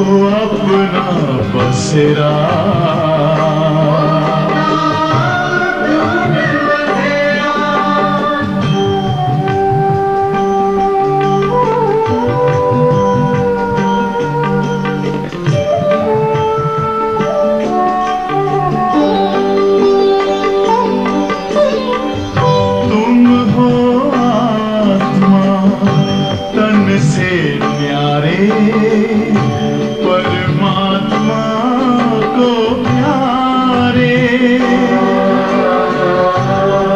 अपना बसेरा। तुम हो आत्मा तन से न्यारे, परमात्मा को प्यारे।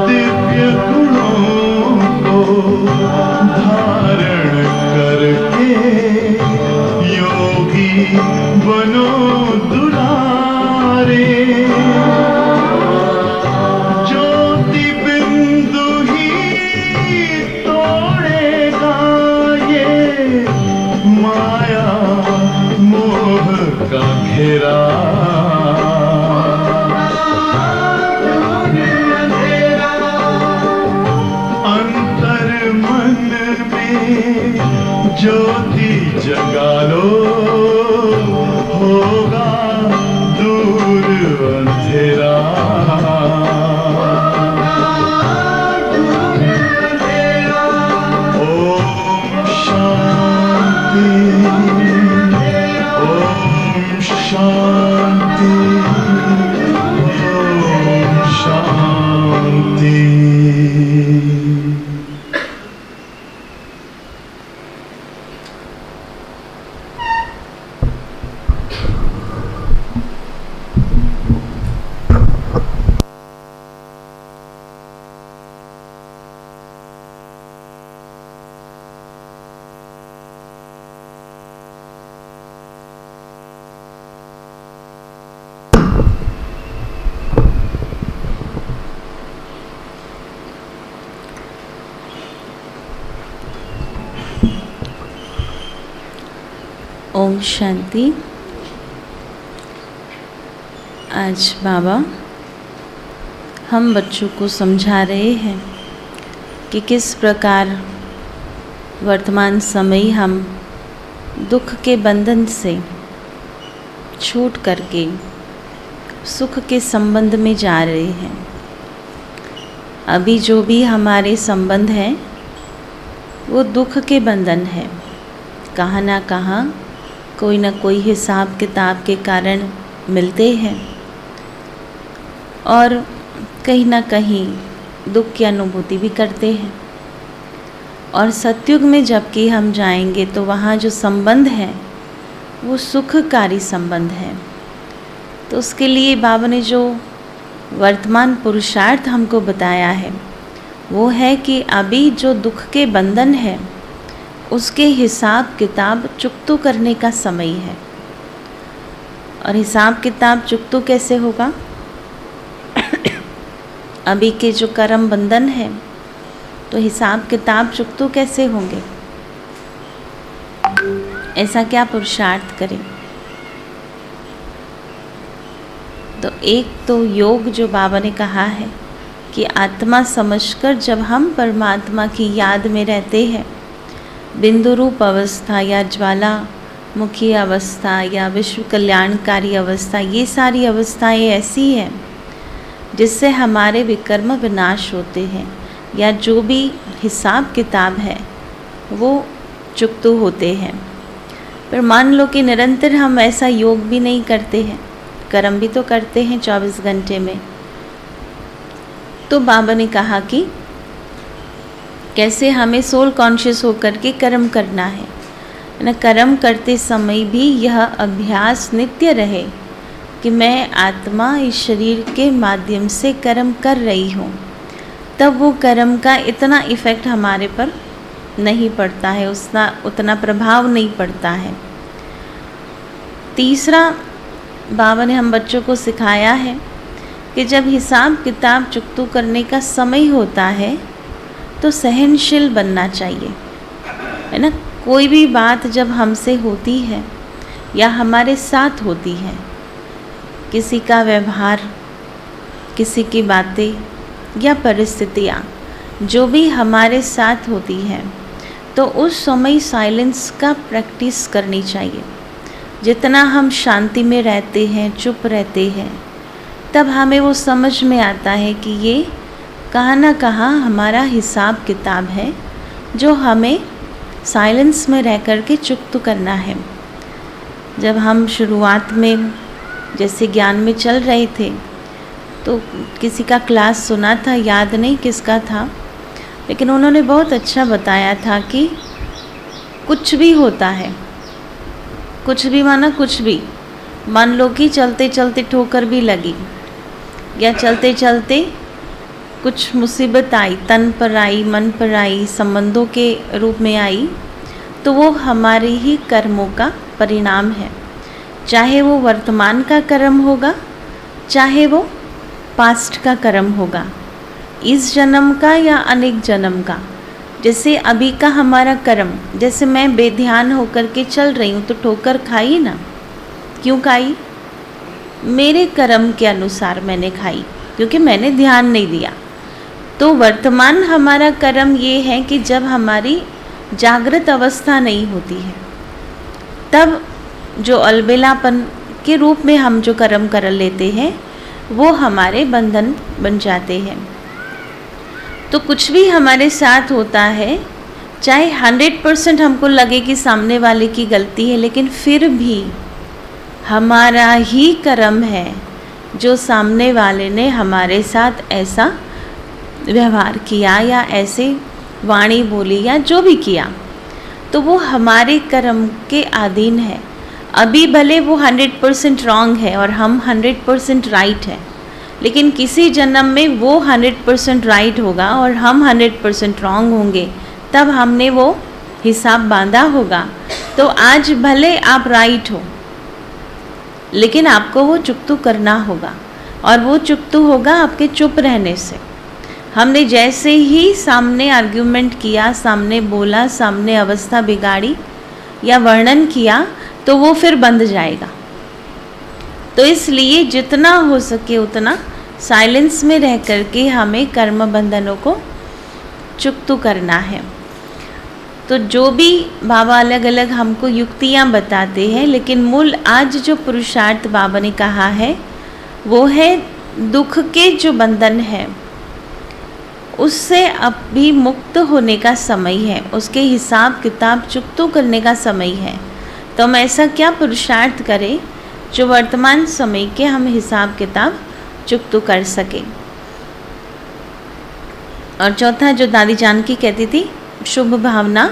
दिव्य गुणों को धारण करके योगी बनो दुलारे। ज्योति बिंदु ही तोड़ेगा ये माया मोह का घेरा। अंतर मन में ज्योति जगा लो, होगा दूर अंधेरा। ओम शांति, ओम शांति, ओम शांति। ओम शांति। आज बाबा हम बच्चों को समझा रहे हैं कि किस प्रकार वर्तमान समय हम दुख के बंधन से छूट करके सुख के संबंध में जा रहे हैं। अभी जो भी हमारे संबंध हैं वो दुख के बंधन है। कहाँ ना कहाँ कोई ना कोई हिसाब किताब के कारण मिलते हैं और कहीं ना कहीं दुख की अनुभूति भी करते हैं। और सतयुग में जबकि हम जाएंगे तो वहाँ जो संबंध है वो सुखकारी संबंध है। तो उसके लिए बाबा ने जो वर्तमान पुरुषार्थ हमको बताया है वो है कि अभी जो दुख के बंधन है उसके हिसाब किताब चुकतू करने का समय है। और हिसाब किताब चुकतू कैसे होगा? अभी के जो कर्म बंधन है तो हिसाब किताब चुकतू कैसे होंगे? ऐसा क्या पुरुषार्थ करें? तो एक तो योग जो बाबा ने कहा है कि आत्मा समझकर जब हम परमात्मा की याद में रहते हैं, बिंदु रूप अवस्था या ज्वाला मुखी अवस्था या विश्व कल्याणकारी अवस्था, ये सारी अवस्थाएं ऐसी हैं जिससे हमारे विकर्म विनाश होते हैं या जो भी हिसाब किताब है वो चुकतू होते हैं। पर मान लो कि निरंतर हम ऐसा योग भी नहीं करते हैं, कर्म भी तो करते हैं 24 घंटे में। तो बाबा ने कहा कि कैसे हमें सोल कॉन्शियस होकर के कर्म करना है ना। कर्म करते समय भी यह अभ्यास नित्य रहे कि मैं आत्मा इस शरीर के माध्यम से कर्म कर रही हूँ, तब वो कर्म का इतना इफ़ेक्ट हमारे पर नहीं पड़ता है, उतना प्रभाव नहीं पड़ता है। तीसरा बाबा ने हम बच्चों को सिखाया है कि जब हिसाब किताब चुकतू करने का समय होता है तो सहनशील बनना चाहिए, है ना। कोई भी बात जब हमसे होती है या हमारे साथ होती है, किसी का व्यवहार, किसी की बातें या परिस्थितियाँ जो भी हमारे साथ होती हैं, तो उस समय साइलेंस का प्रैक्टिस करनी चाहिए। जितना हम शांति में रहते हैं, चुप रहते हैं, तब हमें वो समझ में आता है कि ये कहाँ ना कहाँ हमारा हिसाब किताब है जो हमें साइलेंस में रह कर के चुप तो करना है। जब हम शुरुआत में जैसे ज्ञान में चल रहे थे तो किसी का क्लास सुना था, याद नहीं किसका था, लेकिन उन्होंने बहुत अच्छा बताया था कि कुछ भी होता है, कुछ भी माना कुछ भी, मान लो कि चलते चलते ठोकर भी लगी या चलते चलते कुछ मुसीबत आई, तन पर आई, मन पर आई, संबंधों के रूप में आई, तो वो हमारे ही कर्मों का परिणाम है। चाहे वो वर्तमान का कर्म होगा, चाहे वो पास्ट का कर्म होगा, इस जन्म का या अनेक जन्म का। जैसे अभी का हमारा कर्म, जैसे मैं बेध्यान होकर के चल रही हूँ तो ठोकर खाई ना, क्यों खाई? मेरे कर्म के अनुसार मैंने खाई, क्योंकि मैंने ध्यान नहीं दिया। तो वर्तमान हमारा कर्म ये है कि जब हमारी जागृत अवस्था नहीं होती है, तब जो अलबेलापन के रूप में हम जो कर्म कर लेते हैं वो हमारे बंधन बन जाते हैं। तो कुछ भी हमारे साथ होता है, चाहे 100% हमको लगे कि सामने वाले की गलती है, लेकिन फिर भी हमारा ही कर्म है जो सामने वाले ने हमारे साथ ऐसा व्यवहार किया या ऐसे वाणी बोली या जो भी किया, तो वो हमारे कर्म के अधीन है। अभी भले वो 100% रॉन्ग है और हम 100% राइट है, लेकिन किसी जन्म में वो 100% राइट होगा और हम 100% रॉन्ग होंगे, तब हमने वो हिसाब बांधा होगा। तो आज भले आप राइट हो, लेकिन आपको वो चुकतू करना होगा, और वो चुकतू होगा आपके चुप रहने से। हमने जैसे ही सामने आर्ग्यूमेंट किया, सामने बोला, सामने अवस्था बिगाड़ी या वर्णन किया, तो वो फिर बंध जाएगा। तो इसलिए जितना हो सके उतना साइलेंस में रह कर के हमें कर्म बंधनों को चुकतू करना है। तो जो भी बाबा अलग अलग हमको युक्तियाँ बताते हैं, लेकिन मूल आज जो पुरुषार्थ बाबा ने कहा है वो है दुख के जो बंधन है उससे अभी मुक्त होने का समय है, उसके हिसाब किताब चुकतू करने का समय है। तो हम ऐसा क्या पुरुषार्थ करें जो वर्तमान समय के हम हिसाब किताब चुकतू कर सकें। और चौथा जो दादी जानकी कहती थी, शुभ भावना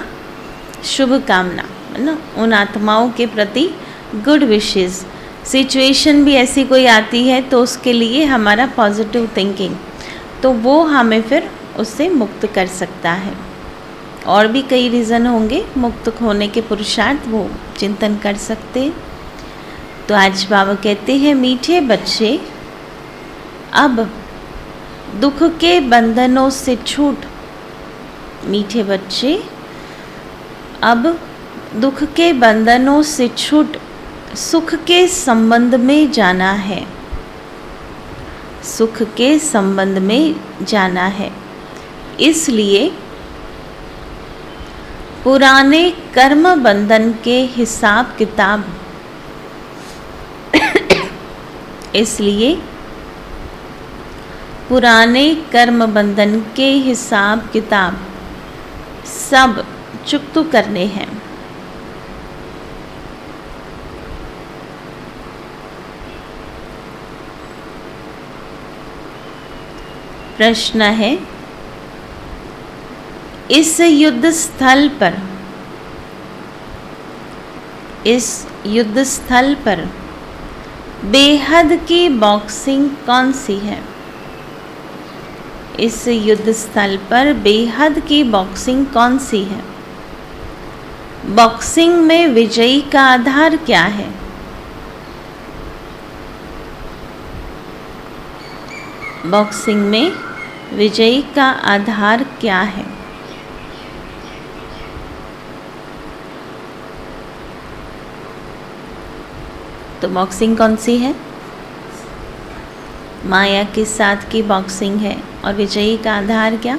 शुभ कामना, है ना, उन आत्माओं के प्रति गुड विशेस। सिचुएशन भी ऐसी कोई आती है तो उसके लिए हमारा पॉजिटिव थिंकिंग, तो वो हमें फिर उससे मुक्त कर सकता है। और भी कई रीज़न होंगे मुक्त होने के पुरुषार्थ, वो चिंतन कर सकते हैं। तो आज बाबा कहते हैं, मीठे बच्चे अब दुख के बंधनों से छूट, मीठे बच्चे अब दुख के बंधनों से छूट सुख के संबंध में जाना है, सुख के संबंध में जाना है। इसलिए पुराने कर्म बंधन के हिसाब किताब इसलिए पुराने कर्म बंधन के हिसाब किताब सब चुकतू करने हैं। प्रश्न है, इस युद्ध स्थल पर, इस युद्ध स्थल पर बेहद की बॉक्सिंग कौन सी है? इस युद्ध स्थल पर बेहद की बॉक्सिंग कौन सी है? बॉक्सिंग में विजयी का आधार क्या है? बॉक्सिंग में विजयी का आधार क्या है? तो बॉक्सिंग कौन सी है? माया के साथ की बॉक्सिंग है। और विजयी का आधार क्या?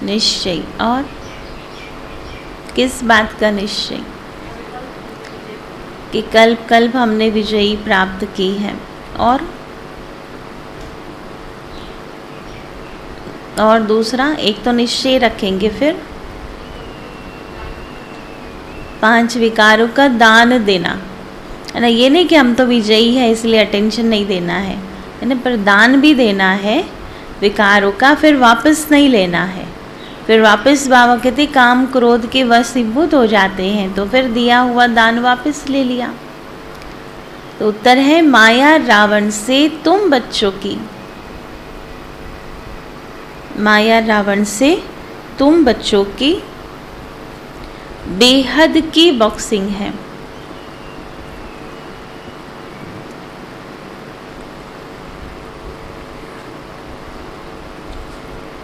निश्चय। और किस बात का निश्चय? कि कल्प कल्प हमने विजयी प्राप्त की है। और दूसरा, एक तो निश्चय रखेंगे, फिर 5 विकारों का दान देना, है ना। ये नहीं कि हम तो विजयी है इसलिए अटेंशन नहीं देना है ना, पर दान भी देना है विकारों का, फिर वापस नहीं लेना है। फिर वापस बाबा कहते काम क्रोध के वशीभूत हो जाते हैं, तो फिर दिया हुआ दान वापस ले लिया। तो उत्तर है माया रावण से तुम बच्चों की, माया रावण से तुम बच्चों की बेहद की बॉक्सिंग है।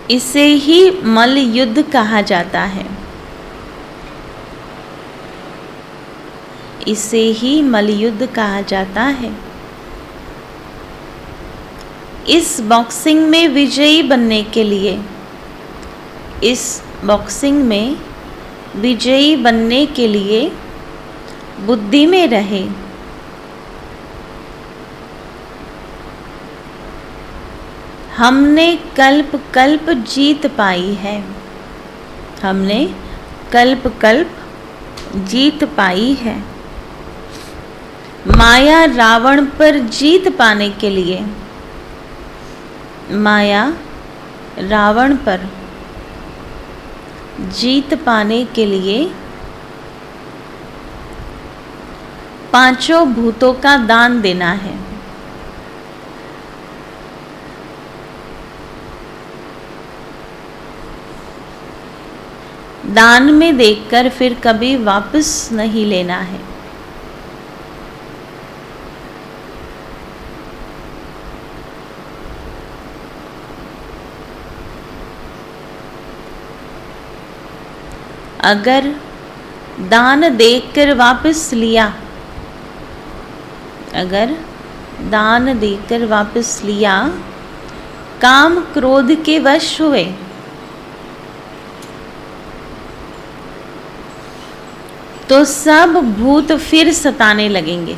इसे ही मल्ल युद्ध कहा जाता है, इसे ही मल्ल युद्ध कहा जाता है। इस बॉक्सिंग में विजयी बनने के लिए, इस बॉक्सिंग में विजयी बनने के लिए बुद्धि में रहे, हमने कल्प कल्प जीत पाई है, हमने कल्प कल्प जीत पाई है। माया रावण पर जीत पाने के लिए, माया रावण पर जीत पाने के लिए 5 भूतों का दान देना है। दान में देखकर फिर कभी वापस नहीं लेना है। अगर दान देकर वापस लिया, अगर दान देकर वापस लिया, काम क्रोध के वश हुए, तो सब भूत फिर सताने लगेंगे,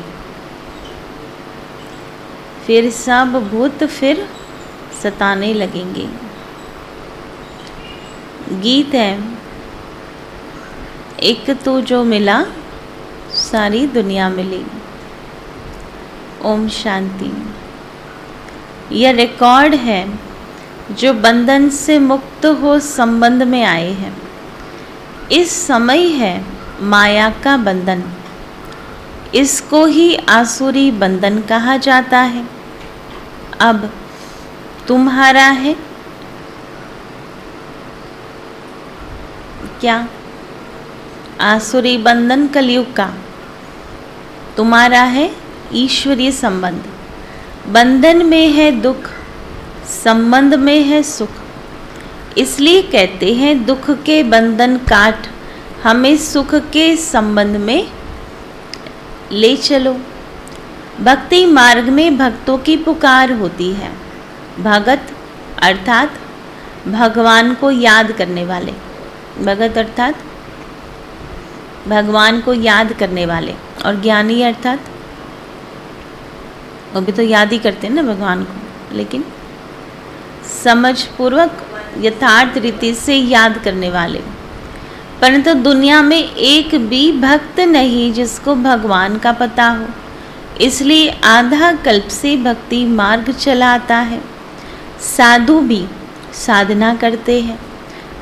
फिर सब भूत फिर सताने लगेंगे। गीत है, एक तू जो मिला सारी दुनिया मिली। ओम शांति। यह रिकॉर्ड है जो बंधन से मुक्त हो संबंध में आए हैं। इस समय है माया का बंधन, इसको ही आसुरी बंधन कहा जाता है। अब तुम्हारा है क्या? आसुरी बंधन कलयुग का, तुम्हारा है ईश्वरीय संबंध। बंधन में है दुख, संबंध में है सुख। इसलिए कहते हैं दुख के बंधन काट, हमें सुख के संबंध में ले चलो। भक्ति मार्ग में भक्तों की पुकार होती है। भगत अर्थात भगवान को याद करने वाले, भगत अर्थात भगवान को याद करने वाले, और ज्ञानी अर्थात वो भी तो याद ही करते हैं ना भगवान को, लेकिन समझ पूर्वक यथार्थ रीति से याद करने वाले। परंतु दुनिया में एक भी भक्त नहीं जिसको भगवान का पता हो, इसलिए आधा कल्प से भक्ति मार्ग चला आता है। साधु भी साधना करते हैं,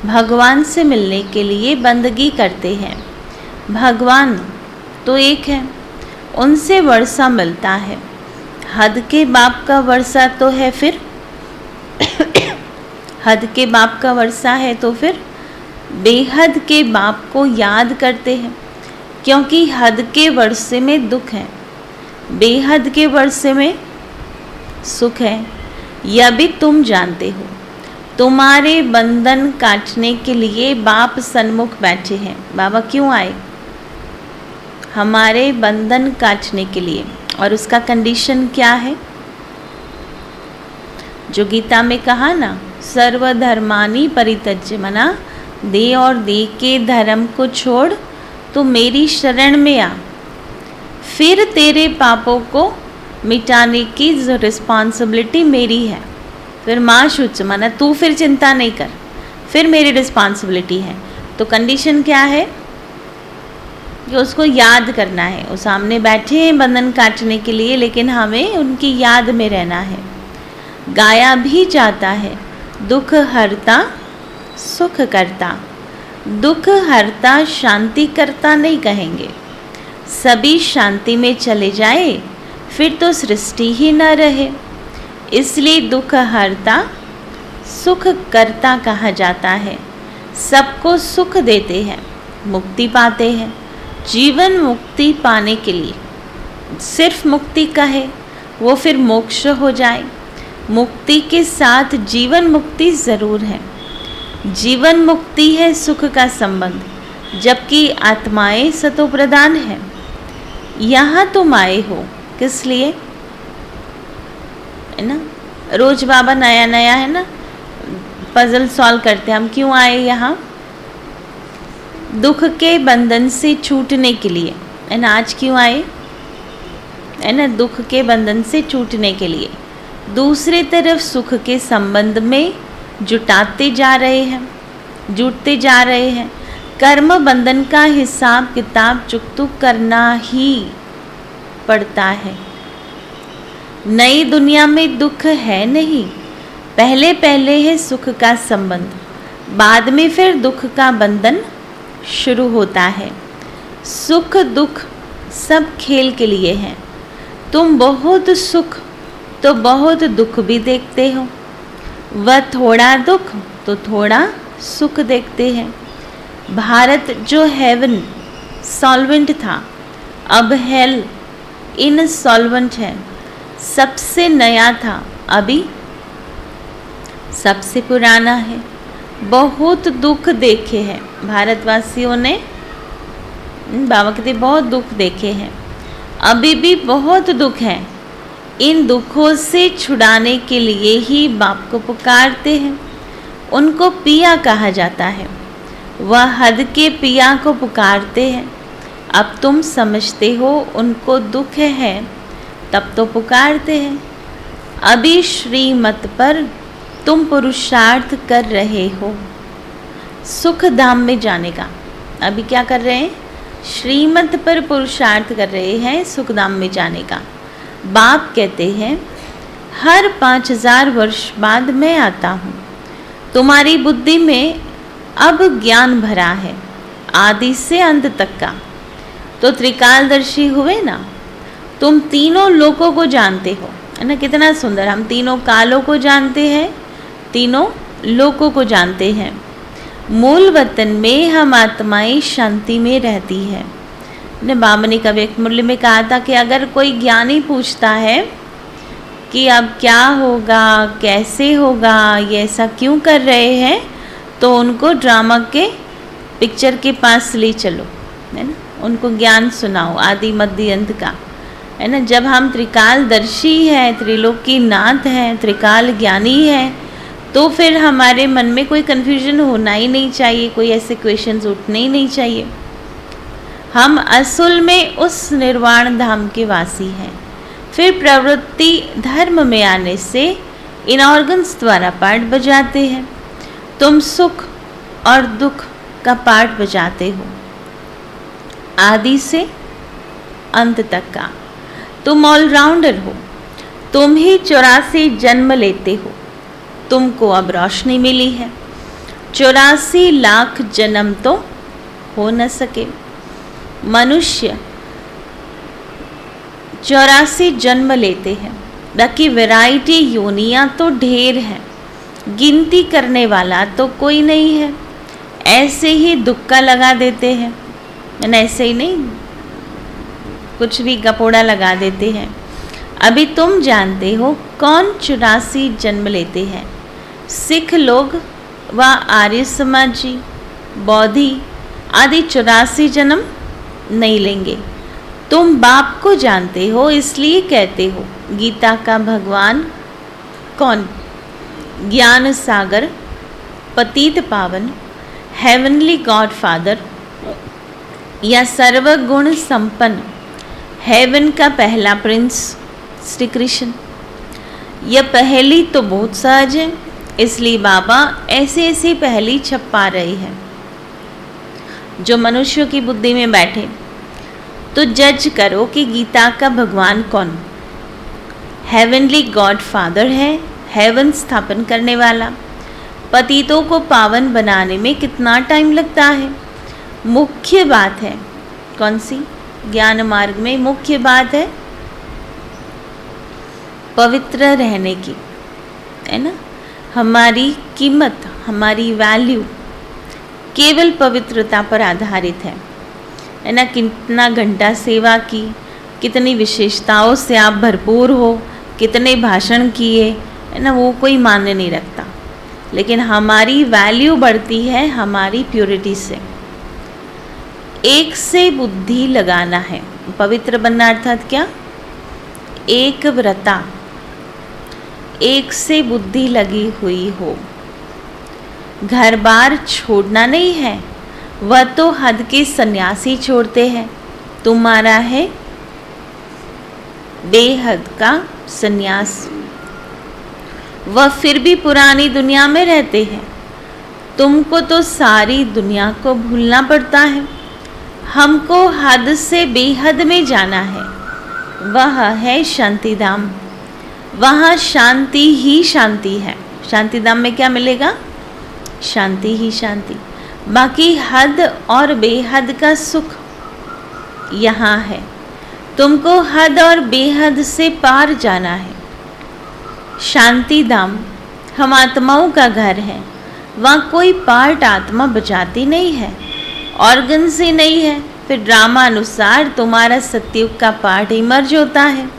भगवान से मिलने के लिए बंदगी करते हैं। भगवान तो एक है, उनसे वर्षा मिलता है। हद के बाप का वर्षा तो है, फिर हद के बाप का वर्षा है तो फिर बेहद के बाप को याद करते हैं, क्योंकि हद के वर्षे में दुख है, बेहद के वर्षे में सुख है। यह भी तुम जानते हो। तुम्हारे बंधन काटने के लिए बाप सन्मुख बैठे हैं। बाबा क्यों आए? हमारे बंधन काटने के लिए। और उसका कंडीशन क्या है? जो गीता में कहा ना, सर्वधर्मानि परित्यज्य, मना दे और दे के धर्म को छोड़ तो मेरी शरण में आ, फिर तेरे पापों को मिटाने की रिस्पॉन्सिबिलिटी मेरी है। फिर माँ शुच माना तू फिर चिंता नहीं कर, फिर मेरी रिस्पॉन्सिबिलिटी है। तो कंडीशन क्या है कि उसको याद करना है। वो सामने बैठे हैं बंधन काटने के लिए, लेकिन हमें उनकी याद में रहना है। गाया भी जाता है दुख हरता सुख करता। दुख हरता शांति करता नहीं कहेंगे। सभी शांति में चले जाए फिर तो सृष्टि ही न रहे। इसलिए दुख हरता सुख करता कहा जाता है। सबको सुख देते हैं, मुक्ति पाते हैं। जीवन मुक्ति पाने के लिए सिर्फ मुक्ति कहे वो फिर मोक्ष हो जाए। मुक्ति के साथ जीवन मुक्ति ज़रूर है। जीवन मुक्ति है सुख का संबंध, जबकि आत्माएं सतो प्रदान है। यहाँ तुम आए हो किस लिए, है ना। रोज बाबा नया नया है ना पजल सॉल्व करते हैं। हम क्यों आए यहाँ, दुख के बंधन से छूटने के लिए, है ना। आज क्यों आए, है ना, दुख के बंधन से छूटने के लिए। दूसरी तरफ सुख के संबंध में जुटते जा रहे हैं। कर्म बंधन का हिसाब किताब चुकतू करना ही पड़ता है। नई दुनिया में दुख है नहीं, पहले पहले है सुख का संबंध, बाद में फिर दुख का बंधन शुरू होता है। सुख दुख सब खेल के लिए है। तुम बहुत सुख तो बहुत दुख भी देखते हो, वह थोड़ा दुख तो थोड़ा सुख देखते हैं। भारत जो हेवन सॉल्वेंट था अब हेल इनसॉल्वेंट है। सबसे नया था अभी सबसे पुराना है। बहुत दुख देखे हैं भारतवासियों ने, बाबा कहते बहुत दुख देखे हैं, अभी भी बहुत दुख है। इन दुखों से छुड़ाने के लिए ही बाप को पुकारते हैं। उनको पिया कहा जाता है, वह हद के पिया को पुकारते हैं। अब तुम समझते हो उनको दुख है तब तो पुकारते हैं। अभी श्रीमत पर तुम पुरुषार्थ कर रहे हो सुख धाम में जाने का। अभी क्या कर रहे हैं, श्रीमत पर पुरुषार्थ कर रहे हैं सुख धाम में जाने का। बाप कहते हैं हर 5000 वर्ष बाद मैं आता हूँ। तुम्हारी बुद्धि में अब ज्ञान भरा है आदि से अंत तक का। तो त्रिकालदर्शी हुए ना, तुम तीनों लोकों को जानते हो, है ना। कितना सुंदर, हम तीनों कालों को जानते हैं, तीनों लोकों को जानते हैं। मूल वतन में हम आत्माएं शांति में रहती है। ने बाबा ने कभी एक मुरली में कहा था कि अगर कोई ज्ञानी पूछता है कि अब क्या होगा, कैसे होगा, ये ऐसा क्यों कर रहे हैं, तो उनको ड्रामा के पिक्चर के पास ले चलो, है ना। उनको ज्ञान सुनाओ आदि मध्य अंत का, है ना। जब हम त्रिकालदर्शी हैं, त्रिलोकी नाथ हैं, त्रिकाल ज्ञानी हैं, तो फिर हमारे मन में कोई कन्फ्यूजन होना ही नहीं चाहिए, कोई ऐसे क्वेश्चंस उठने ही नहीं चाहिए। हम असल में उस निर्वाण धाम के वासी हैं। फिर प्रवृत्ति धर्म में आने से इन ऑर्गन्स द्वारा पार्ट बजाते हैं। तुम सुख और दुख का पार्ट बजाते हो आदि से अंत तक का। तुम ऑलराउंडर हो। तुम ही 84 जन्म लेते हो। तुमको अब रोशनी मिली है। 84 लाख जन्म तो हो न सके। मनुष्य 84 जन्म लेते हैं, बाकी वैरायटी योनियाँ तो ढेर है, गिनती करने वाला तो कोई नहीं है। ऐसे ही दुक्का लगा देते हैं, मैंने ऐसे ही नहीं कुछ भी गपोड़ा लगा देते हैं। अभी तुम जानते हो कौन 84 जन्म लेते हैं। सिख लोग व आर्य समाजी, बौद्धि आदि 84 जन्म नहीं लेंगे। तुम बाप को जानते हो, इसलिए कहते हो गीता का भगवान कौन, ज्ञान सागर, पतित पावन, हेवनली गॉड फादर या सर्वगुण संपन्न, हेवन का पहला प्रिंस श्री कृष्ण। यह पहेली तो बहुत सहज है, इसलिए बाबा ऐसे ऐसे पहेली छपा रही है जो मनुष्यों की बुद्धि में बैठे। तो जज करो कि गीता का भगवान कौन? हेवनली गॉड फादर है, हेवन स्थापन करने वाला। पतितों को पावन बनाने में कितना टाइम लगता है? मुख्य बात है कौन सी? ज्ञान मार्ग में मुख्य बात है पवित्र रहने की, है ना। हमारी कीमत, हमारी वैल्यू केवल पवित्रता पर आधारित है ना। कितना घंटा सेवा की, कितनी विशेषताओं से आप भरपूर हो, कितने भाषण किए, है ना, वो कोई मान्य नहीं रखता। लेकिन हमारी वैल्यू बढ़ती है हमारी प्योरिटी से। एक से बुद्धि लगाना है, पवित्र बनना अर्थात क्या? एक व्रता, एक से बुद्धि लगी हुई हो। घर बार छोड़ना नहीं है, वह तो हद के सन्यासी छोड़ते हैं। तुम्हारा है बेहद का सन्यास। वह फिर भी पुरानी दुनिया में रहते हैं। तुमको तो सारी दुनिया को भूलना पड़ता है। हमको हद से बेहद में जाना है, वह है शांतिधाम। वहाँ शांति ही शांति है। शांतिधाम में क्या मिलेगा? शांति ही शांति। बाकी हद और बेहद का सुख यहाँ है। तुमको हद और बेहद से पार जाना है। शांति धाम हम आत्माओं का घर है। वहाँ कोई पार्ट आत्मा बजाती नहीं है, ऑर्गन से नहीं है। फिर ड्रामा अनुसार तुम्हारा सत्युग का पार्ट इमर्ज होता है।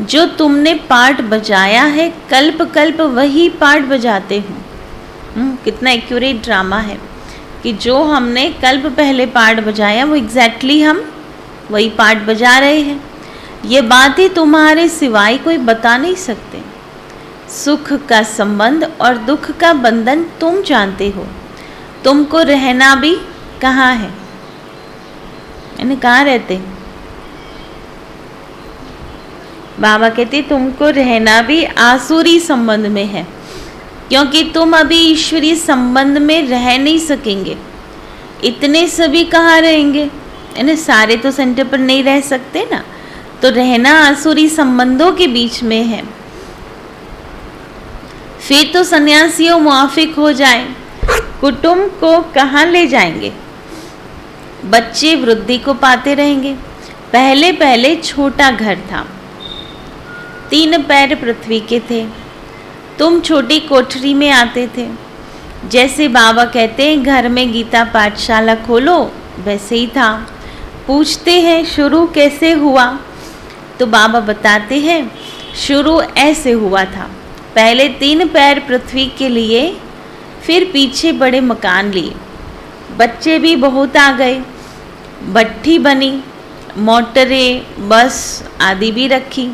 जो तुमने पार्ट बजाया है, कल्प कल्प वही पार्ट बजाते हो। कितना एक्यूरेट ड्रामा है कि जो हमने कल्प पहले पार्ट बजाया वो एग्जैक्टली हम वही पार्ट बजा रहे हैं। ये बातें तुम्हारे सिवाय कोई बता नहीं सकते। सुख का संबंध और दुख का बंधन तुम जानते हो। तुमको रहना भी कहाँ है, यानी कहाँ रहते? बाबा कहते तुमको रहना भी आसुरी संबंध में है, क्योंकि तुम अभी ईश्वरीय संबंध में रह नहीं सकेंगे। इतने सभी कहाँ रहेंगे, यानी सारे तो सेंटर पर नहीं रह सकते ना। तो रहना आसुरी संबंधों के बीच में है। फिर तो सन्यासियों मुआफिक हो जाए, कुटुंब को कहाँ ले जाएंगे? बच्चे वृद्धि को पाते रहेंगे। पहले पहले छोटा घर था, 3 पैर पृथ्वी के थे। तुम छोटी कोठरी में आते थे। जैसे बाबा कहते हैं घर में गीता पाठशाला खोलो, वैसे ही था। पूछते हैं शुरू कैसे हुआ? तो बाबा बताते हैं शुरू ऐसे हुआ था। पहले 3 पैर पृथ्वी के लिए, फिर पीछे बड़े मकान लिए। बच्चे भी बहुत आ गए, भट्ठी बनी, मोटरें, बस आदि भी रखी।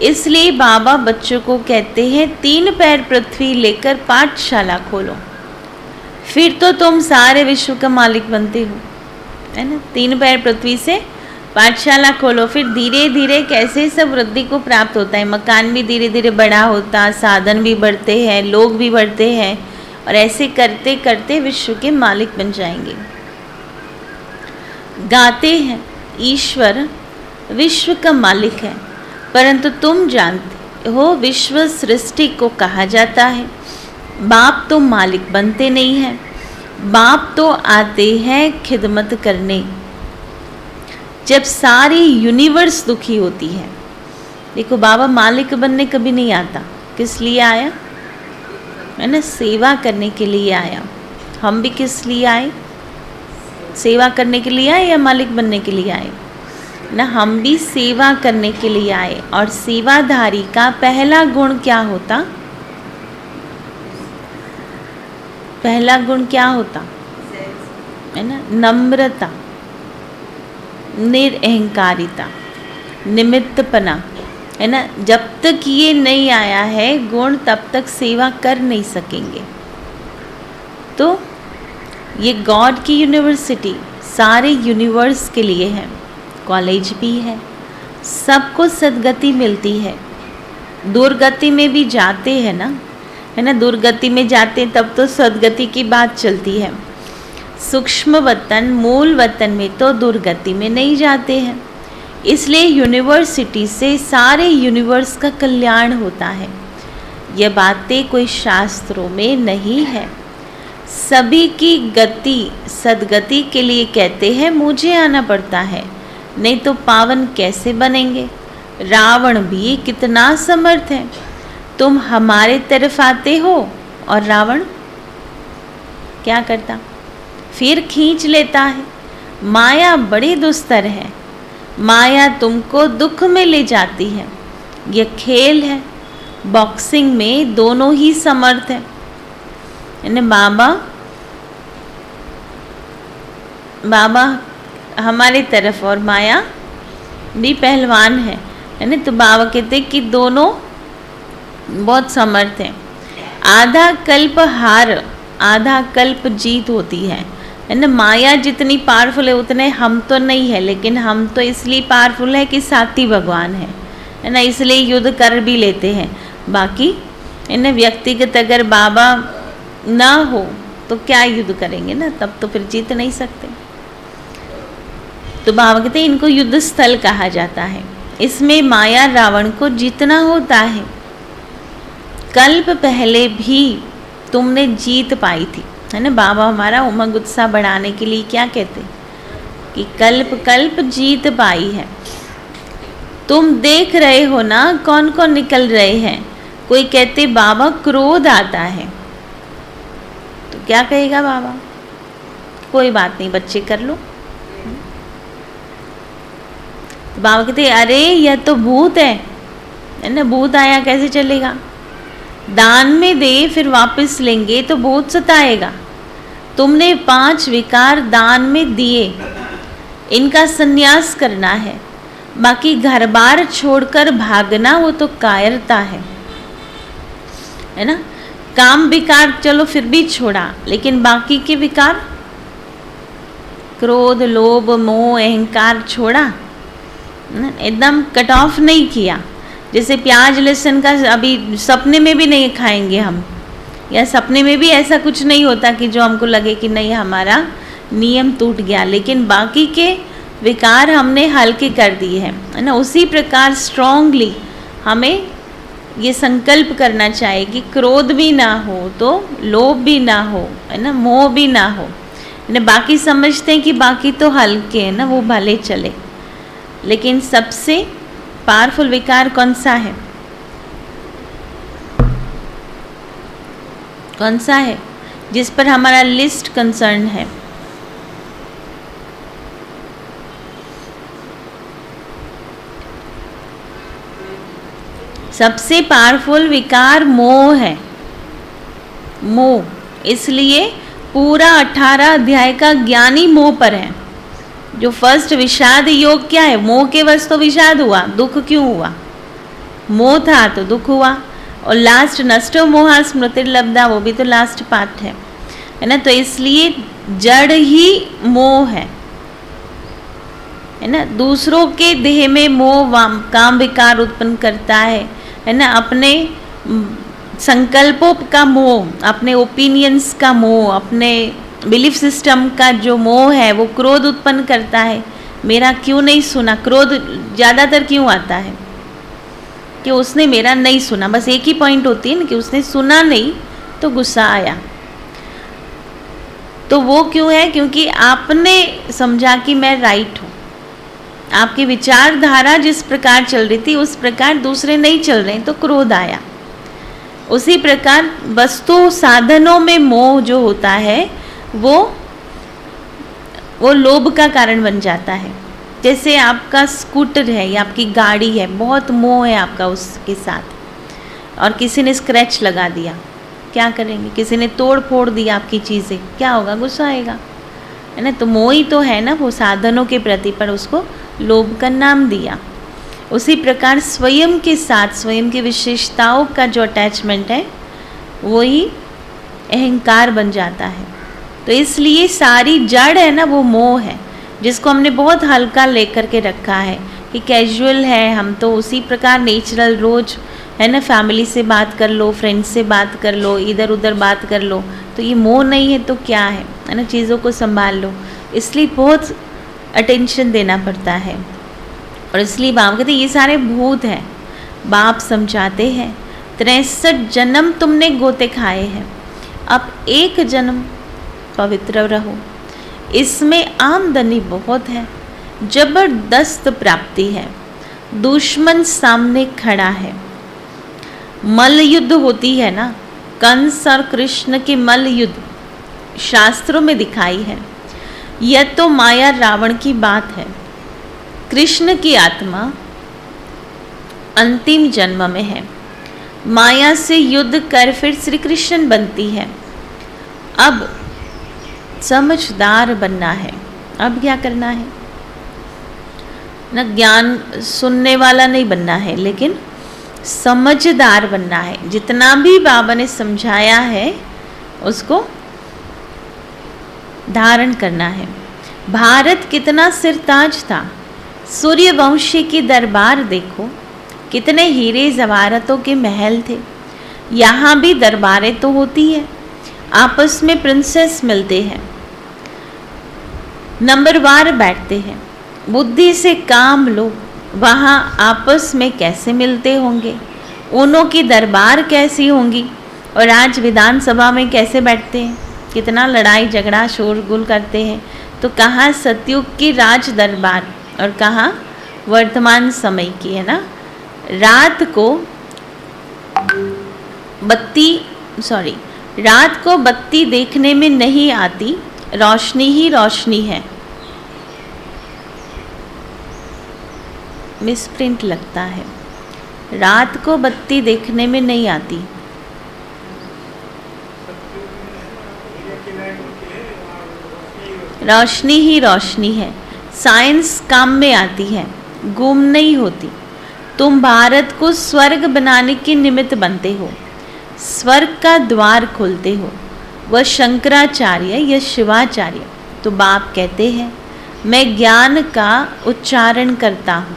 इसलिए बाबा बच्चों को कहते हैं 3 पैर पृथ्वी लेकर पाठशाला खोलो, फिर तो तुम सारे विश्व का मालिक बनते हो, है ना। 3 पैर पृथ्वी से पाठशाला खोलो, फिर धीरे धीरे कैसे सब वृद्धि को प्राप्त होता है। मकान भी धीरे धीरे बड़ा होता, साधन भी बढ़ते हैं, लोग भी बढ़ते हैं, और ऐसे करते करते विश्व के मालिक बन जाएंगे। गाते हैं ईश्वर विश्व का मालिक है, परंतु तुम जानते हो विश्व सृष्टि को कहा जाता है। बाप तो मालिक बनते नहीं हैं, बाप तो आते हैं खिदमत करने। जब सारी यूनिवर्स दुखी होती है, देखो बाबा मालिक बनने कभी नहीं आता। किस लिए आया, है ना, सेवा करने के लिए आया। हम भी किस लिए आए? सेवा करने के लिए आए या मालिक बनने के लिए आए ना? हम भी सेवा करने के लिए आए। और सेवाधारी का पहला गुण क्या होता? पहला गुण क्या होता है ना? नम्रता, निरअहंकारिता, निमित्तपना, है ना। जब तक ये नहीं आया है गुण, तब तक सेवा कर नहीं सकेंगे। तो ये गॉड की यूनिवर्सिटी सारे यूनिवर्स के लिए है। कॉलेज भी है, सबको सद्गति मिलती है। दुर्गति में भी जाते हैं ना, है ना, दुर्गति में जाते हैं तब तो सद्गति की बात चलती है। सूक्ष्म वतन, मूल वतन में तो दुर्गति में नहीं जाते हैं। इसलिए यूनिवर्सिटी से सारे यूनिवर्स का कल्याण होता है। यह बातें कोई शास्त्रों में नहीं है। सभी की गति सद्गति के लिए कहते हैं मुझे आना पड़ता है, नहीं तो पावन कैसे बनेंगे। रावण भी कितना समर्थ है। तुम हमारे तरफ आते हो और रावण क्या करता, फिर खींच लेता है। माया बड़ी दुस्तर है। माया तुमको दुख में ले जाती है। यह खेल है। बॉक्सिंग में दोनों ही समर्थ है। बाबा हमारे तरफ और माया भी पहलवान है ना। तो बाबा कहते कि दोनों बहुत समर्थ हैं। आधा कल्प हार आधा कल्प जीत होती है ना। माया जितनी पावरफुल है उतने हम तो नहीं है, लेकिन हम तो इसलिए पावरफुल है कि साथी भगवान है ना, इसलिए युद्ध कर भी लेते हैं। बाकी इन व्यक्तिगत अगर बाबा ना हो तो क्या युद्ध करेंगे ना, तब तो फिर जीत नहीं सकते। तो बाबा कहते हैं इनको युद्ध स्थल कहा जाता है। इसमें माया रावण को जीतना होता है। कल्प पहले भी तुमने जीत पाई थी, है ना। बाबा हमारा उमंग उत्साह बढ़ाने के लिए क्या कहते कि कल्प कल्प जीत पाई है। तुम देख रहे हो ना कौन कौन निकल रहे हैं। कोई कहते बाबा क्रोध आता है, तो क्या कहेगा बाबा, कोई बात नहीं बच्चे कर लो। तो बाबा कहते अरे यह तो भूत है ना, भूत आया कैसे चलेगा। दान में दे फिर वापस लेंगे तो भूत सताएगा। तुमने 5 विकार दान में दिए, इनका संन्यास करना है। बाकी घर बार छोड़कर भागना वो तो कायरता है ना। काम विकार चलो फिर भी छोड़ा, लेकिन बाकी के विकार क्रोध लोभ मोह अहंकार छोड़ा, एकदम कट ऑफ नहीं किया। जैसे प्याज लहसुन का अभी सपने में भी नहीं खाएंगे हम, या सपने में भी ऐसा कुछ नहीं होता कि जो हमको लगे कि नहीं हमारा नियम टूट गया, लेकिन बाकी के विकार हमने हल्के कर दिए हैं ना। उसी प्रकार स्ट्रांगली हमें ये संकल्प करना चाहिए कि क्रोध भी ना हो तो लोभ भी ना हो, है ना, मोह भी ना हो ना। बाकी समझते हैं कि बाकी तो हल्के हैं ना, वो भले चले, लेकिन सबसे पावरफुल विकार कौन सा है, कौन सा है जिस पर हमारा लिस्ट कंसर्न है। सबसे पावरफुल विकार मोह है। मोह, इसलिए पूरा 18 अध्याय का ज्ञानी मोह पर है। जो फर्स्ट विषाद योग क्या है, मोह के वश तो विषाद हुआ, दुख क्यों हुआ, मोह था तो दुख हुआ। और लास्ट नष्टो मोहा स्मृतिर्लब्धा, वो भी तो लास्ट पार्ट है ना। तो इसलिए जड़ ही मोह है ना। दूसरों के देह में मोह काम विकार उत्पन्न करता है ना। अपने संकल्पों का मोह, अपने ओपिनियंस का मोह, अपने बिलीफ सिस्टम का जो मोह है वो क्रोध उत्पन्न करता है। मेरा क्यों नहीं सुना, क्रोध ज़्यादातर क्यों आता है कि उसने मेरा नहीं सुना। बस एक ही पॉइंट होती है ना कि उसने सुना नहीं तो गुस्सा आया। तो वो क्यों है, क्योंकि आपने समझा कि मैं राइट हूँ। आपकी विचारधारा जिस प्रकार चल रही थी उस प्रकार दूसरे नहीं चल रहे, तो क्रोध आया। उसी प्रकार वस्तु साधनों में मोह जो होता है वो लोभ का कारण बन जाता है। जैसे आपका स्कूटर है या आपकी गाड़ी है, बहुत मोह है आपका उसके साथ, और किसी ने स्क्रैच लगा दिया, क्या करेंगे। किसी ने तोड़ फोड़ दिया आपकी चीज़ें, क्या होगा, गुस्सा आएगा, है ना। तो मोह ही तो है ना वो साधनों के प्रति, पर उसको लोभ का नाम दिया। उसी प्रकार स्वयं के साथ, स्वयं की विशेषताओं का जो अटैचमेंट है वो ही अहंकार बन जाता है। तो इसलिए सारी जड़ है ना वो मोह है, जिसको हमने बहुत हल्का लेकर के रखा है कि कैजुअल है, हम तो उसी प्रकार नेचुरल रोज है ना, फैमिली से बात कर लो, फ्रेंड्स से बात कर लो, इधर उधर बात कर लो, तो ये मोह नहीं है तो क्या है ना, चीज़ों को संभाल लो। इसलिए बहुत अटेंशन देना पड़ता है। और इसलिए बाप कहते ये सारे भूत हैं। बाप समझाते हैं 63 जन्म तुमने गोते खाए हैं, अब एक जन्म पवित्र रहो। इसमें आमदनी बहुत है, जबरदस्त प्राप्ति है, दुश्मन सामने खड़ा है। मल्ल युद्ध होती है ना, कंस और कृष्ण की मल्ल युद्ध शास्त्रों में दिखाई है। यह तो माया रावण की बात है। कृष्ण की आत्मा अंतिम जन्म में है, माया से युद्ध कर फिर श्री कृष्ण बनती है। अब समझदार बनना है। अब क्या करना है ना, ज्ञान सुनने वाला नहीं बनना है, लेकिन समझदार बनना है। जितना भी बाबा ने समझाया है उसको धारण करना है। भारत कितना सिरताज था, सूर्यवंशी की दरबार देखो, कितने हीरे जवाहरातों के महल थे। यहाँ भी दरबारें तो होती है, आपस में प्रिंसेस मिलते हैं, नंबरवार बैठते हैं। बुद्धि से काम लो, वहाँ आपस में कैसे मिलते होंगे, उनों की दरबार कैसी होंगी, और आज विधानसभा में कैसे बैठते हैं, कितना लड़ाई झगड़ा शोरगुल करते हैं। तो कहाँ सतयुग की राज दरबार और कहाँ वर्तमान समय की, है ना। रात को बत्ती देखने में नहीं आती, रोशनी ही रोशनी है। मिसप्रिंट लगता है, रात को बत्ती देखने में नहीं आती। रोशनी ही रोशनी है, साइंस काम में आती है, गुम नहीं होती। तुम भारत को स्वर्ग बनाने के निमित्त बनते हो, स्वर्ग का द्वार खोलते हो। वह शंकराचार्य या शिवाचार्य। तो बाप कहते हैं मैं ज्ञान का उच्चारण करता हूँ।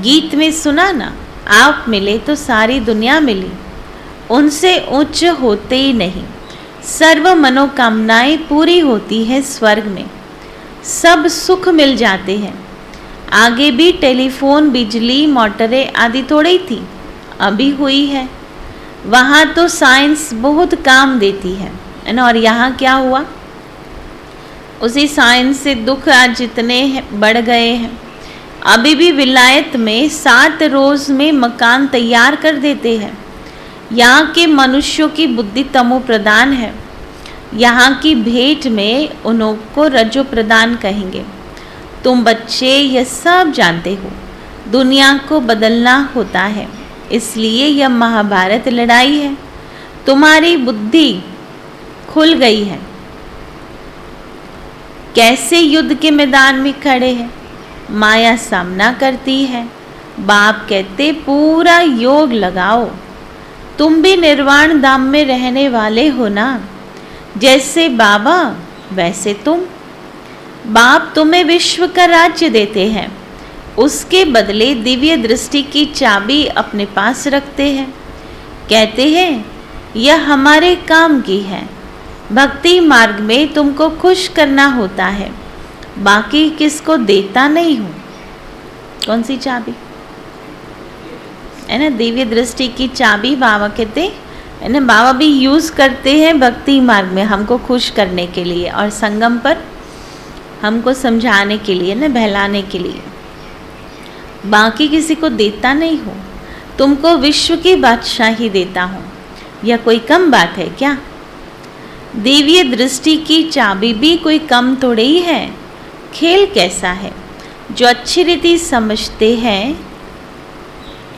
गीत में सुना ना, आप मिले तो सारी दुनिया मिली, उनसे उच्च होते ही नहीं। सर्व मनोकामनाएं पूरी होती है स्वर्ग में, सब सुख मिल जाते हैं। आगे भी टेलीफोन, बिजली, मोटरें आदि थोड़ी थी, अभी हुई है। वहाँ तो साइंस बहुत काम देती है ना। और यहाँ क्या हुआ, उसी साइंस से दुख आज जितने बढ़ गए हैं। अभी भी विलायत में 7 रोज में मकान तैयार कर देते हैं। यहाँ के मनुष्यों की बुद्धि तमो प्रदान है। यहाँ की भेंट में उन्हों को रजो प्रदान कहेंगे। तुम बच्चे यह सब जानते हो, दुनिया को बदलना होता है, इसलिए यह महाभारत लड़ाई है। तुम्हारी बुद्धि खुल गई है, कैसे युद्ध के मैदान में खड़े हैं। माया सामना करती है। बाप कहते पूरा योग लगाओ। तुम भी निर्वाण धाम में रहने वाले हो ना, जैसे बाबा वैसे तुम। बाप तुम्हें विश्व का राज्य देते हैं, उसके बदले दिव्य दृष्टि की चाबी अपने पास रखते हैं। कहते हैं यह हमारे काम की है। भक्ति मार्ग में तुमको खुश करना होता है, बाकी किसको देता नहीं हूँ। कौन सी चाबी है ना, दिव्य दृष्टि की चाबी बाबा कहते है ना। बाबा भी यूज़ करते हैं भक्ति मार्ग में हमको खुश करने के लिए, और संगम पर हमको समझाने के लिए ना, बहलाने के लिए। बाकी किसी को देता नहीं हूँ, तुमको विश्व की बादशाही देता हूँ। यह कोई कम बात है क्या। दिव्य दृष्टि की चाबी भी कोई कम थोड़ी ही है। खेल कैसा है, जो अच्छी रीति समझते हैं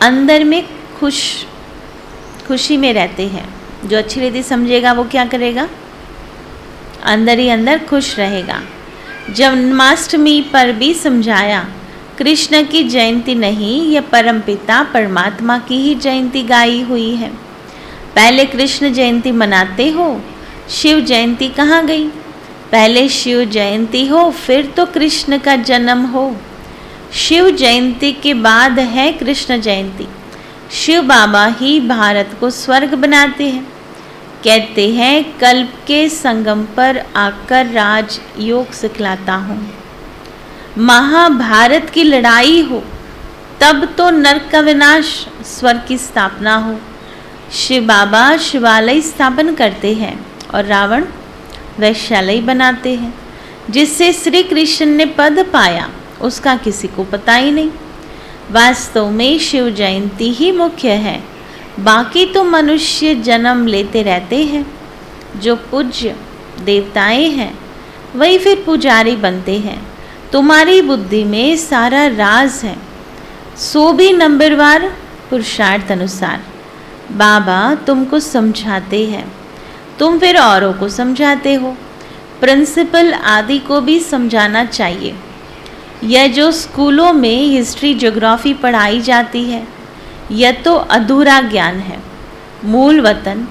अंदर में खुशी में रहते हैं। जो अच्छी रीति समझेगा वो क्या करेगा, अंदर ही अंदर खुश रहेगा। जन्माष्टमी पर भी समझाया, कृष्ण की जयंती नहीं, यह परमपिता परमात्मा की ही जयंती गाई हुई है। पहले कृष्ण जयंती मनाते हो, शिव जयंती कहाँ गई। पहले शिव जयंती हो, फिर तो कृष्ण का जन्म हो। शिव जयंती के बाद है कृष्ण जयंती। शिव बाबा ही भारत को स्वर्ग बनाते हैं। कहते हैं कल्प के संगम पर आकर राज योग सिखलाता हूँ। महाभारत की लड़ाई हो, तब तो नरक का विनाश, स्वर्ग की स्थापना हो। शिव बाबा शिवालय स्थापन करते हैं और रावण वैश्यालय बनाते हैं। जिससे श्री कृष्ण ने पद पाया उसका किसी को पता ही नहीं। वास्तव में शिव जयंती ही मुख्य है, बाकी तो मनुष्य जन्म लेते रहते हैं। जो पूज्य देवताएं हैं वही फिर पुजारी बनते हैं। तुम्हारी बुद्धि में सारा राज है, सो भी नंबरवार पुरुषार्थ अनुसार। बाबा तुमको समझाते हैं, तुम फिर औरों को समझाते हो। प्रिंसिपल आदि को भी समझाना चाहिए। यह जो स्कूलों में हिस्ट्री ज्योग्राफी पढ़ाई जाती है, यह तो अधूरा ज्ञान है। मूल वतन,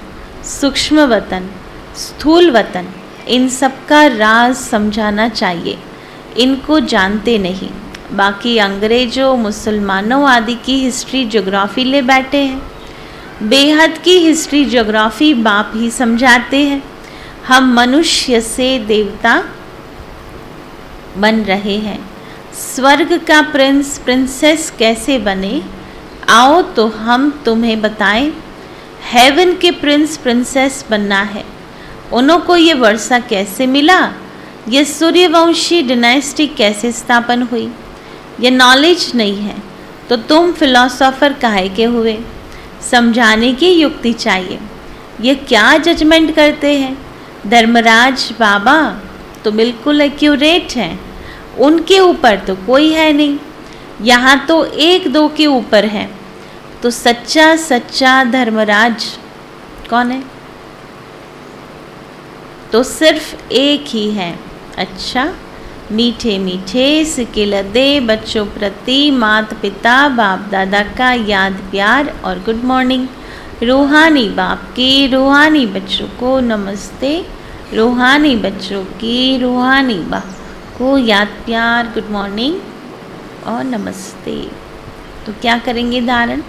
सूक्ष्म वतन, स्थूल वतन, इन सब का राज समझाना चाहिए। इनको जानते नहीं। बाकी अंग्रेजों, मुसलमानों आदि की हिस्ट्री ज्योग्राफी ले बैठे हैं। बेहद की हिस्ट्री ज्योग्राफी बाप ही समझाते हैं। हम मनुष्य से देवता बन रहे हैं। स्वर्ग का प्रिंस प्रिंसेस कैसे बने, आओ तो हम तुम्हें बताएं। हेवन के प्रिंस प्रिंसेस बनना है, उन्हों को ये वर्षा कैसे मिला, ये सूर्यवंशी डिनाइस्टी कैसे स्थापन हुई, ये नॉलेज नहीं है तो तुम फिलोसोफर काहे के हुए। समझाने की युक्ति चाहिए। ये क्या जजमेंट करते हैं। धर्मराज बाबा तो बिल्कुल एक्यूरेट हैं, उनके ऊपर तो कोई है नहीं। यहाँ तो एक दो के ऊपर है। तो सच्चा सच्चा धर्मराज कौन है? तो सिर्फ एक ही है। अच्छा, मीठे मीठे सिके लदे बच्चों प्रति माता पिता बाप दादा का याद प्यार और गुड मॉर्निंग। रूहानी बाप के रूहानी बच्चों को नमस्ते। रूहानी बच्चों की रूहानी बाप को याद प्यार, गुड मॉर्निंग और नमस्ते। तो क्या करेंगे धारण?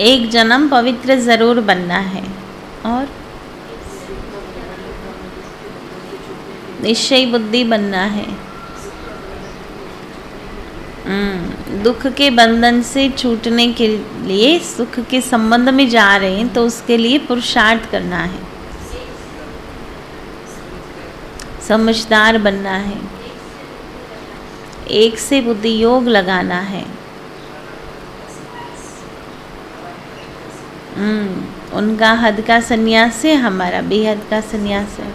एक जन्म पवित्र जरूर बनना है और निश्चय बुद्धि बनना है। दुख के बंधन से छूटने के लिए, सुख के संबंध में जा रहे हैं तो उसके लिए पुरुषार्थ करना है। समझदार बनना है, एक से बुद्धि योग लगाना है। उनका हद का संन्यास है, हमारा बेहद का संन्यास है।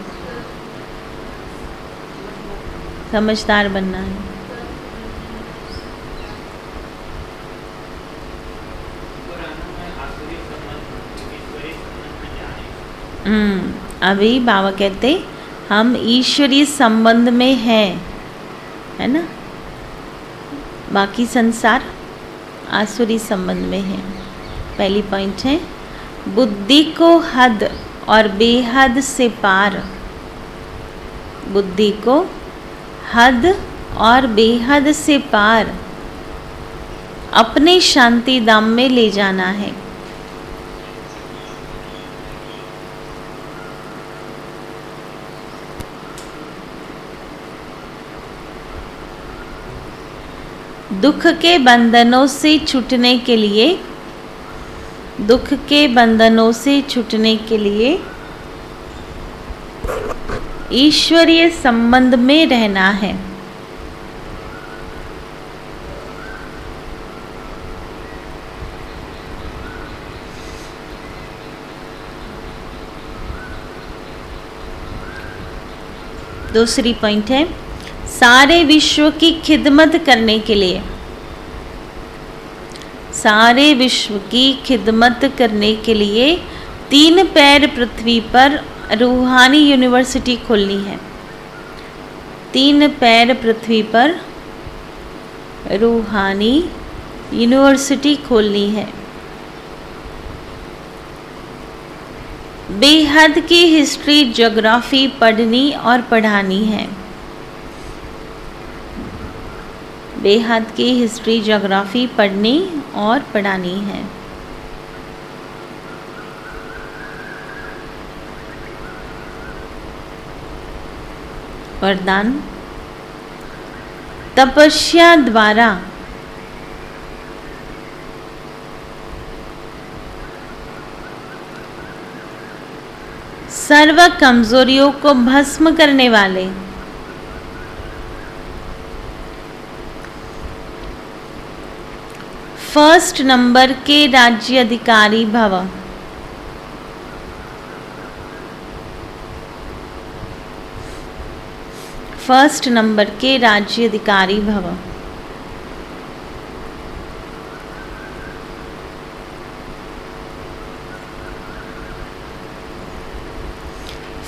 समझदार बनना है। अभी बाबा कहते हम ईश्वरीय संबंध में हैं, है ना। बाकी संसार आसुरी संबंध में है। पहली पॉइंट है बुद्धि को हद और बेहद से पार। बुद्धि को हद और बेहद से पार अपने शांति धाम में ले जाना है। दुख के बंधनों से छूटने के लिए, दुख के बंधनों से छूटने के लिए ईश्वरीय संबंध में रहना है। दूसरी पॉइंट है सारे विश्व की खिदमत करने के लिए, सारे विश्व की खिदमत करने के लिए 3 पैर पृथ्वी पर रूहानी यूनिवर्सिटी खोलनी है। 3 पैर पृथ्वी पर रूहानी यूनिवर्सिटी खोलनी है। बेहद की हिस्ट्री ज्योग्राफी पढ़नी और पढ़ानी है। बेहद की हिस्ट्री ज्योग्राफी पढ़नी और पढ़ानी है। वरदान, तपस्या द्वारा सर्व कमजोरियों को भस्म करने वाले फर्स्ट नंबर के राज्य अधिकारी भव। फर्स्ट नंबर के राज्य अधिकारी भव।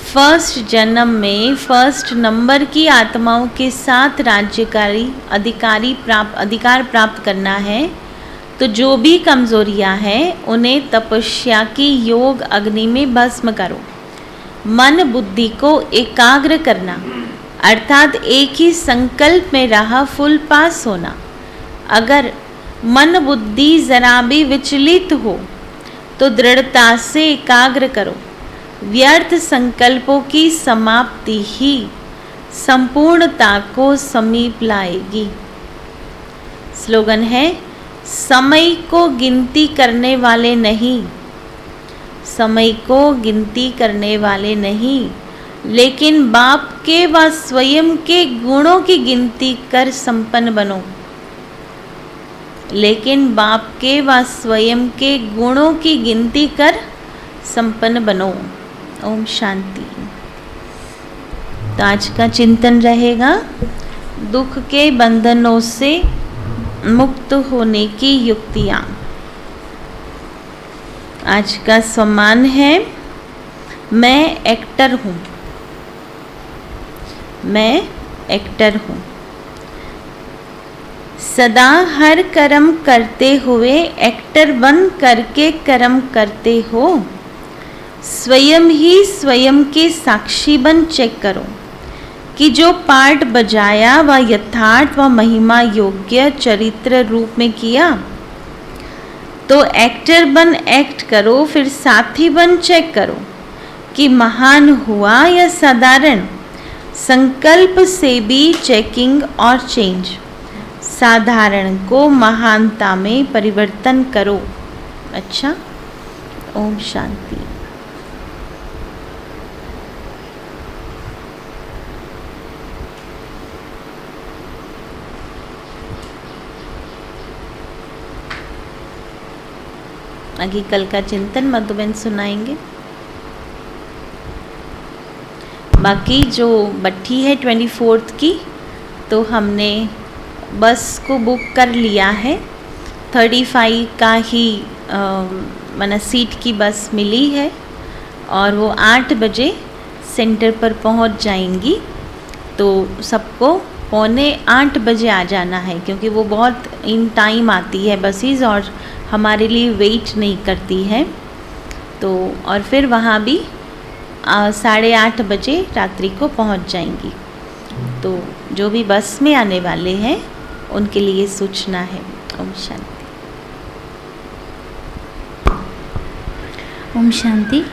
फर्स्ट जन्म में फर्स्ट नंबर की आत्माओं के साथ राज्यकारी अधिकार प्राप्त करना है, तो जो भी कमजोरियां हैं उन्हें तपस्या की योग अग्नि में भस्म करो। मन बुद्धि को एकाग्र करना अर्थात एक ही संकल्प में रहा फुल पास होना। अगर मन बुद्धि जरा भी विचलित हो तो दृढ़ता से एकाग्र करो। व्यर्थ संकल्पों की समाप्ति ही संपूर्णता को समीप लाएगी। स्लोगन है, समय को गिनती करने वाले नहीं, समय को गिनती करने वाले नहीं, लेकिन बाप के व स्वयं के गुणों की गिनती कर संपन्न बनो। लेकिन बाप के व स्वयं के गुणों की गिनती कर संपन्न बनो। ओम शांति। तो आज का चिंतन रहेगा दुख के बंधनों से मुक्त होने की युक्तियाँ। आज का सम्मान है, मैं एक्टर हूँ। मैं एक्टर हूँ। सदा हर कर्म करते हुए एक्टर बन करके कर्म करते हो। स्वयं ही स्वयं के साक्षी बन चेक करो कि जो पार्ट बजाया वह यथार्थ व महिमा योग्य चरित्र रूप में किया। तो एक्टर बन एक्ट करो, फिर साथी बन चेक करो कि महान हुआ या साधारण। संकल्प से भी चेकिंग और चेंज। साधारण को महानता में परिवर्तन करो। अच्छा, ओम शांति। आगे कल का चिंतन मधुबन सुनाएंगे। बाकी जो बट्टी है 24 की, तो हमने बस को बुक कर लिया है। 35 का ही माना सीट की बस मिली है और वो 8 बजे सेंटर पर पहुंच जाएंगी। तो सबको 7:45 बजे आ जाना है, क्योंकि वो बहुत इन टाइम आती है बसेस और हमारे लिए वेट नहीं करती है। तो और फिर वहाँ भी 8:30 बजे रात्रि को पहुँच जाएंगी। तो जो भी बस में आने वाले हैं उनके लिए सूचना है। ओम शांति। ओम शांति।